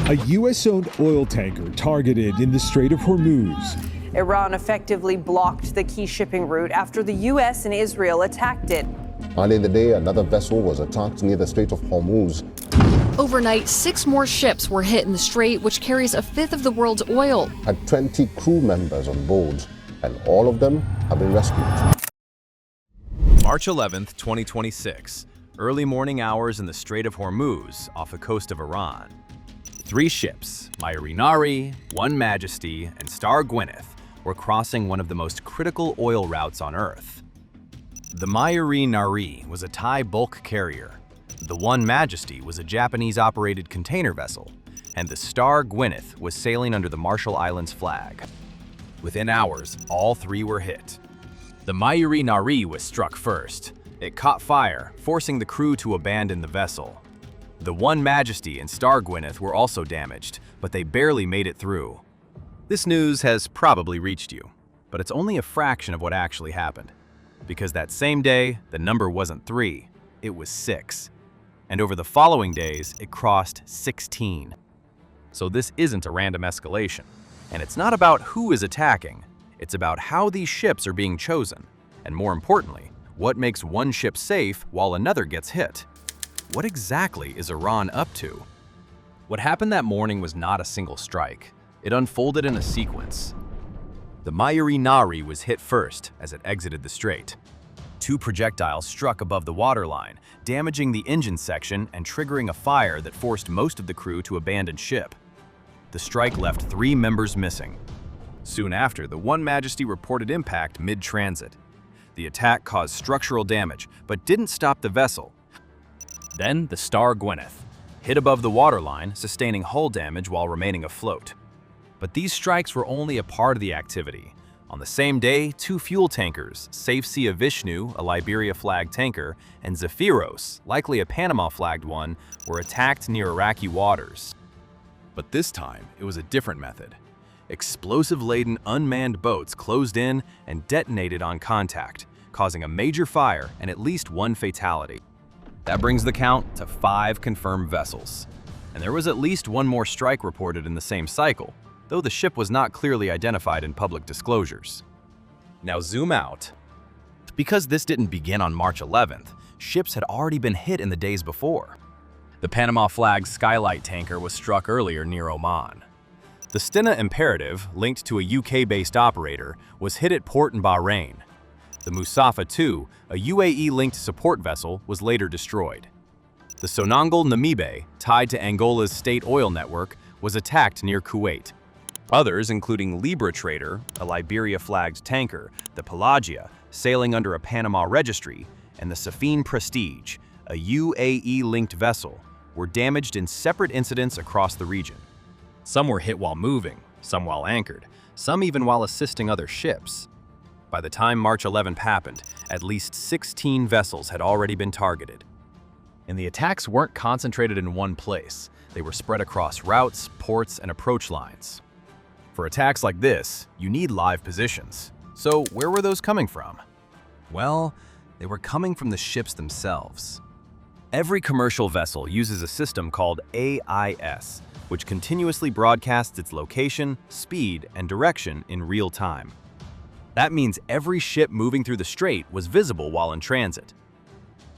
A U.S.-owned oil tanker targeted in the Strait of Hormuz. Iran effectively blocked the key shipping route after the U.S. and Israel attacked it. Early in the day, another vessel was attacked near the Strait of Hormuz. Overnight, 6 more ships were hit in the strait, which carries a fifth of the world's oil. Had 20 crew members on board, and all of them have been rescued. March 11th, 2026. Early morning hours in the Strait of Hormuz, off the coast of Iran. 3 ships, Nari, One Majesty, and Star Gwyneth, were crossing one of the most critical oil routes on Earth. The Nari was a Thai bulk carrier. The One Majesty was a Japanese-operated container vessel, and the Star Gwyneth was sailing under the Marshall Islands flag. Within hours, all 3 were hit. The Nari was struck first. It caught fire, forcing the crew to abandon the vessel. The One Majesty and Star Gwyneth were also damaged, but they barely made it through. This news has probably reached you, but it's only a fraction of what actually happened. Because that same day, the number wasn't 3, it was 6. And over the following days, it crossed 16. So this isn't a random escalation. And it's not about who is attacking, it's about how these ships are being chosen. And more importantly, what makes one ship safe while another gets hit? What exactly is Iran up to? What happened that morning was not a single strike. It unfolded in a sequence. The Nari was hit first as it exited the strait. 2 projectiles struck above the waterline, damaging the engine section and triggering a fire that forced most of the crew to abandon ship. The strike left 3 members missing. Soon after, the One Majesty reported impact mid-transit. The attack caused structural damage, but didn't stop the vessel. Then the Star Gwyneth hit above the waterline, sustaining hull damage while remaining afloat. But these strikes were only a part of the activity. On the same day, 2 fuel tankers, Safe Sea of Vishnu, a Liberia-flagged tanker, and Zephyros, likely a Panama-flagged one, were attacked near Iraqi waters. But this time, it was a different method. Explosive-laden unmanned boats closed in and detonated on contact, causing a major fire and at least 1 fatality. That brings the count to 5 confirmed vessels. And there was at least 1 more strike reported in the same cycle, though the ship was not clearly identified in public disclosures. Now zoom out. Because this didn't begin on March 11th, ships had already been hit in the days before. The Panama-flagged Skylight tanker was struck earlier near Oman. The Stena Imperative, linked to a UK-based operator, was hit at port in Bahrain. The Musafa II, a UAE-linked support vessel, was later destroyed. The Sonangol Namibe, tied to Angola's state oil network, was attacked near Kuwait. Others, including Libra Trader, a Liberia-flagged tanker, the Pelagia, sailing under a Panama registry, and the Safine Prestige, a UAE-linked vessel, were damaged in separate incidents across the region. Some were hit while moving, some while anchored, some even while assisting other ships. By the time March 11th happened, at least 16 vessels had already been targeted. And the attacks weren't concentrated in one place. They were spread across routes, ports, and approach lines. For attacks like this, you need live positions. So where were those coming from? Well, they were coming from the ships themselves. Every commercial vessel uses a system called AIS, which continuously broadcasts its location, speed, and direction in real time. That means every ship moving through the strait was visible while in transit.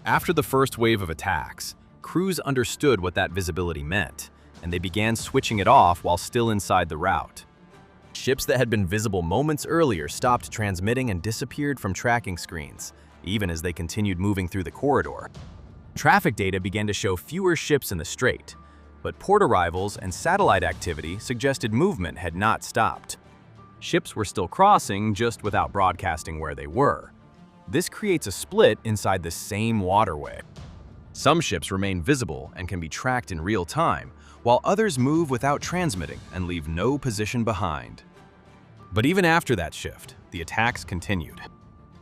After the first wave of attacks, crews understood what that visibility meant, and they began switching it off while still inside the route. Ships that had been visible moments earlier stopped transmitting and disappeared from tracking screens, even as they continued moving through the corridor. Traffic data began to show fewer ships in the strait, but port arrivals and satellite activity suggested movement had not stopped. Ships were still crossing, just without broadcasting where they were. This creates a split inside the same waterway. Some ships remain visible and can be tracked in real time, while others move without transmitting and leave no position behind. But even after that shift, the attacks continued.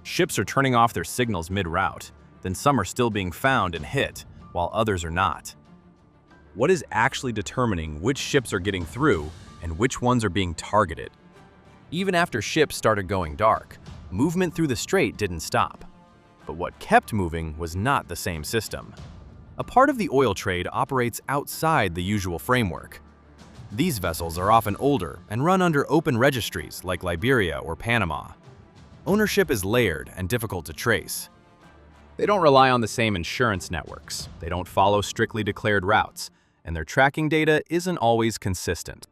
Ships are turning off their signals mid-route, then some are still being found and hit, while others are not. What is actually determining which ships are getting through and which ones are being targeted? Even after ships started going dark, movement through the strait didn't stop. But what kept moving was not the same system. A part of the oil trade operates outside the usual framework. These vessels are often older and run under open registries like Liberia or Panama. Ownership is layered and difficult to trace. They don't rely on the same insurance networks, they don't follow strictly declared routes, and their tracking data isn't always consistent.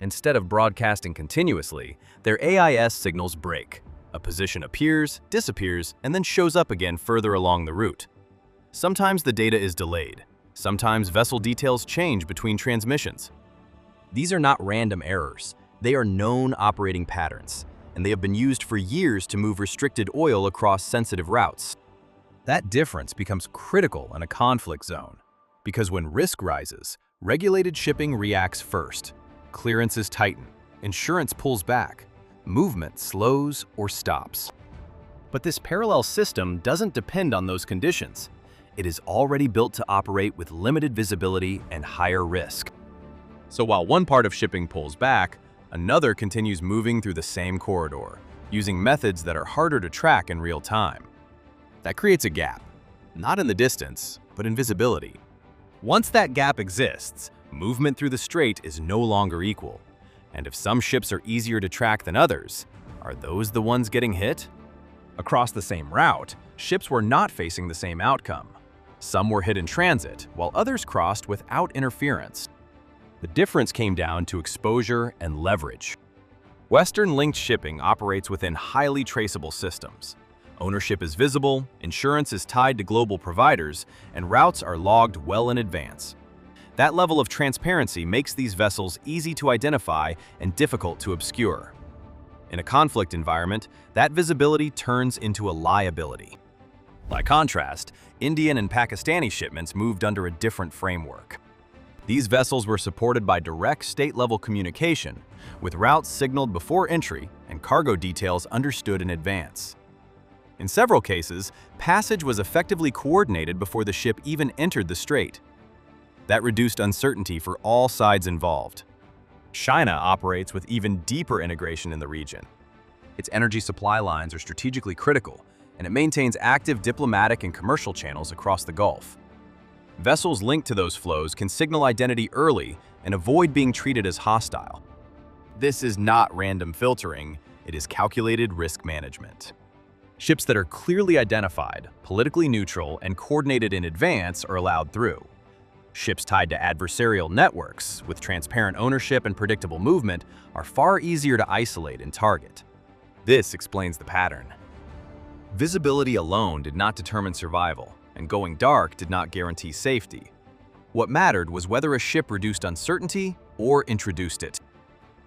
Instead of broadcasting continuously, their AIS signals break. A position appears, disappears, and then shows up again further along the route. Sometimes the data is delayed. Sometimes vessel details change between transmissions. These are not random errors. They are known operating patterns, and they have been used for years to move restricted oil across sensitive routes. That difference becomes critical in a conflict zone, because when risk rises, regulated shipping reacts first. Clearances tighten, insurance pulls back, movement slows or stops. But this parallel system doesn't depend on those conditions. It is already built to operate with limited visibility and higher risk. So while one part of shipping pulls back, another continues moving through the same corridor, using methods that are harder to track in real time. That creates a gap, not in the distance, but in visibility. Once that gap exists, movement through the strait is no longer equal. And if some ships are easier to track than others, are those the ones getting hit? Across the same route, ships were not facing the same outcome. Some were hit in transit, while others crossed without interference. The difference came down to exposure and leverage. Western-linked shipping operates within highly traceable systems. Ownership is visible, insurance is tied to global providers, and routes are logged well in advance. That level of transparency makes these vessels easy to identify and difficult to obscure. In a conflict environment, that visibility turns into a liability. By contrast, Indian and Pakistani shipments moved under a different framework. These vessels were supported by direct state-level communication, with routes signaled before entry and cargo details understood in advance. In several cases, passage was effectively coordinated before the ship even entered the strait. That reduced uncertainty for all sides involved. China operates with even deeper integration in the region. Its energy supply lines are strategically critical, and it maintains active diplomatic and commercial channels across the Gulf. Vessels linked to those flows can signal identity early and avoid being treated as hostile. This is not random filtering, it is calculated risk management. Ships that are clearly identified, politically neutral, and coordinated in advance are allowed through. Ships tied to adversarial networks, with transparent ownership and predictable movement, are far easier to isolate and target. This explains the pattern. Visibility alone did not determine survival, and going dark did not guarantee safety. What mattered was whether a ship reduced uncertainty or introduced it.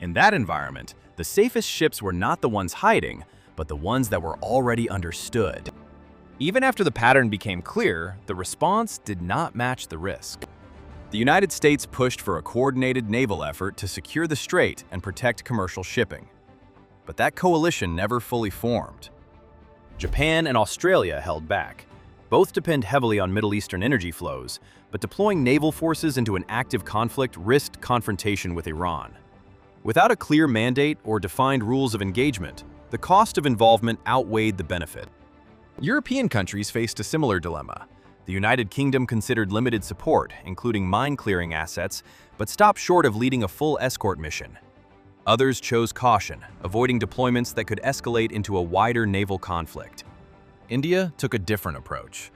In that environment, the safest ships were not the ones hiding, but the ones that were already understood. Even after the pattern became clear, the response did not match the risk. The United States pushed for a coordinated naval effort to secure the strait and protect commercial shipping. But that coalition never fully formed. Japan and Australia held back. Both depend heavily on Middle Eastern energy flows, but deploying naval forces into an active conflict risked confrontation with Iran. Without a clear mandate or defined rules of engagement, the cost of involvement outweighed the benefit. European countries faced a similar dilemma. The United Kingdom considered limited support, including mine-clearing assets, but stopped short of leading a full escort mission. Others chose caution, avoiding deployments that could escalate into a wider naval conflict. India took a different approach.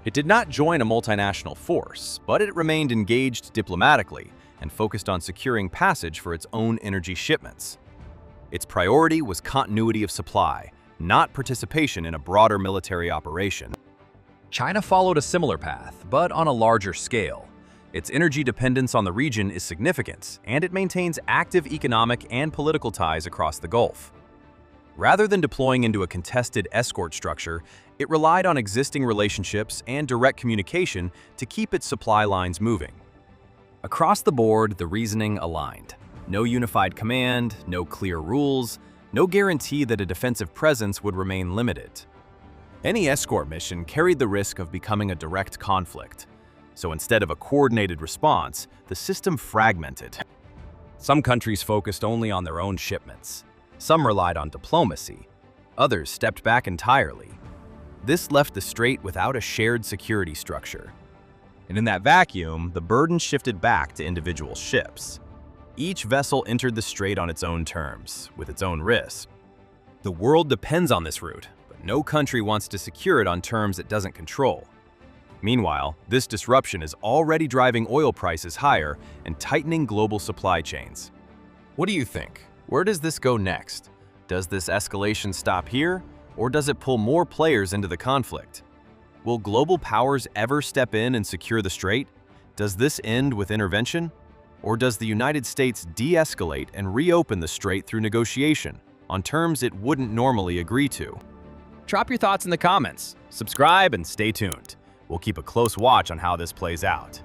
It did not join a multinational force, but it remained engaged diplomatically and focused on securing passage for its own energy shipments. Its priority was continuity of supply, not participation in a broader military operation. China followed a similar path, but on a larger scale. Its energy dependence on the region is significant, and it maintains active economic and political ties across the Gulf. Rather than deploying into a contested escort structure, it relied on existing relationships and direct communication to keep its supply lines moving. Across the board, the reasoning aligned. No unified command, no clear rules, no guarantee that a defensive presence would remain limited. Any escort mission carried the risk of becoming a direct conflict. So instead of a coordinated response, the system fragmented. Some countries focused only on their own shipments. Some relied on diplomacy. Others stepped back entirely. This left the strait without a shared security structure. And in that vacuum, the burden shifted back to individual ships. Each vessel entered the strait on its own terms, with its own risks. The world depends on this route, but no country wants to secure it on terms it doesn't control. Meanwhile, this disruption is already driving oil prices higher and tightening global supply chains. What do you think? Where does this go next? Does this escalation stop here, or does it pull more players into the conflict? Will global powers ever step in and secure the strait? Does this end with intervention? Or does the United States de-escalate and reopen the strait through negotiation, on terms it wouldn't normally agree to? Drop your thoughts in the comments, subscribe, and stay tuned. We'll keep a close watch on how this plays out.